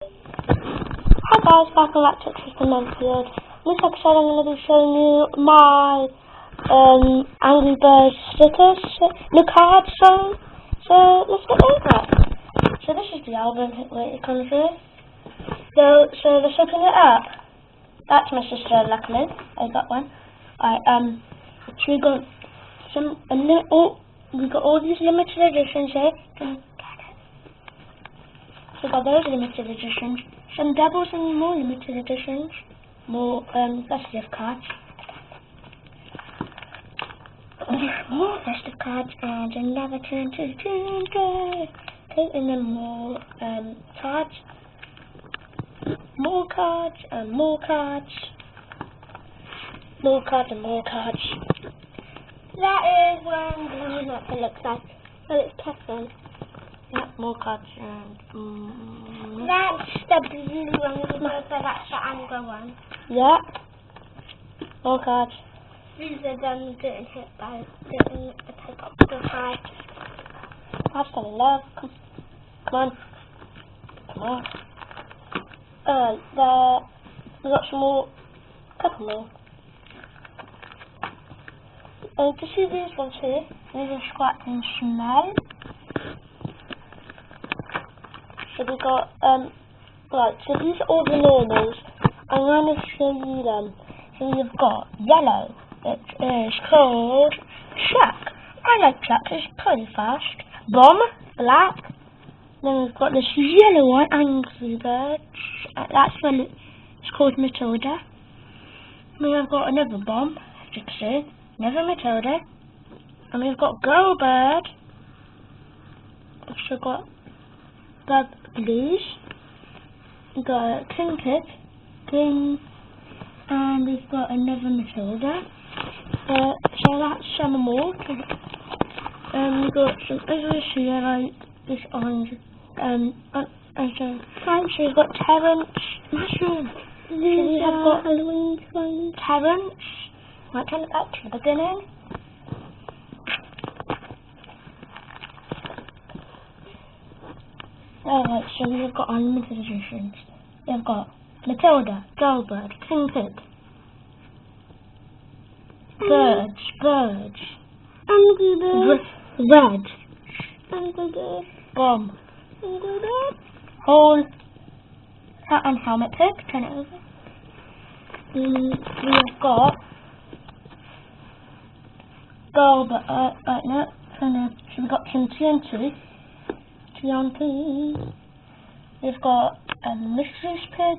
Hi guys, welcome back to Tristan Menfield. In this episode I'm going to be showing you my Angry Birds stickers, the cards, so let's get over it. So this is the album where it comes with. So let's open it up. That's my sister, luckily. I got one. Alright, so we got we got all these limited editions here. So we got those limited editions. Some doubles and more limited editions. More festive cards. More festive cards and another turn to ginger. Okay, and then more cards. More cards and more cards. More cards and more cards. That is one blue that it looks like. Well, it's Teflon. Yeah, more cards and that's the blue one, so that's the anger one. Yeah. More cards. These are them getting hit by getting a type of the card. That's the love. Come on. We got some more. Couple more. To see these ones here, these are Scratch and Smell. So we got, right, so these are all the normals. I'm going to show you them. So we've got yellow, it is called Chuck. I like Chuck, it's pretty fast. Bomb, black. Then we've got this yellow one, Angry Birds. That's when it's called Matilda. Then we've got another bomb, as you can see, another Matilda. And we've got Go Bird. We've also got the blues. We've got King, and we've got another Matilda. So that's some more. We've got some others here, like this orange. So we've got Terrence, Mushroom. These have got Halloween ones. Terrence. Might turn it back to the beginning. Alright, so we've got unlimited editions. We've got Matilda, Goldberg, King, Birds, Angry Bird, Red, Angry Bird, Bomb, Angry Bird, Hole, Hat and Helmet Pig, turn it over. We've got Goldberg, no, so we've got TNT. We've got Mystery Pig,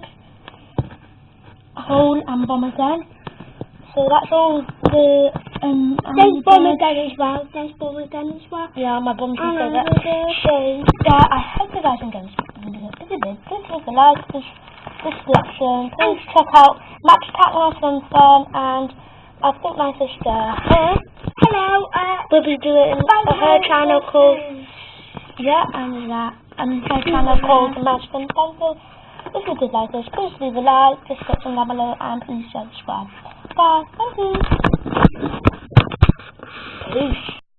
Hole and Bomb again. So that's all the there's Bomb again as well. Yeah, my bomb's my favourite. So I hope you guys enjoyed this video. If you did, please leave a like this selection. Please check out Max Tackle Fun and I think my sister hello will be doing her channel called and her channel called Max Fun. If you did like this, please leave a like, description down below, and please subscribe. Bye. Thank you. Peace.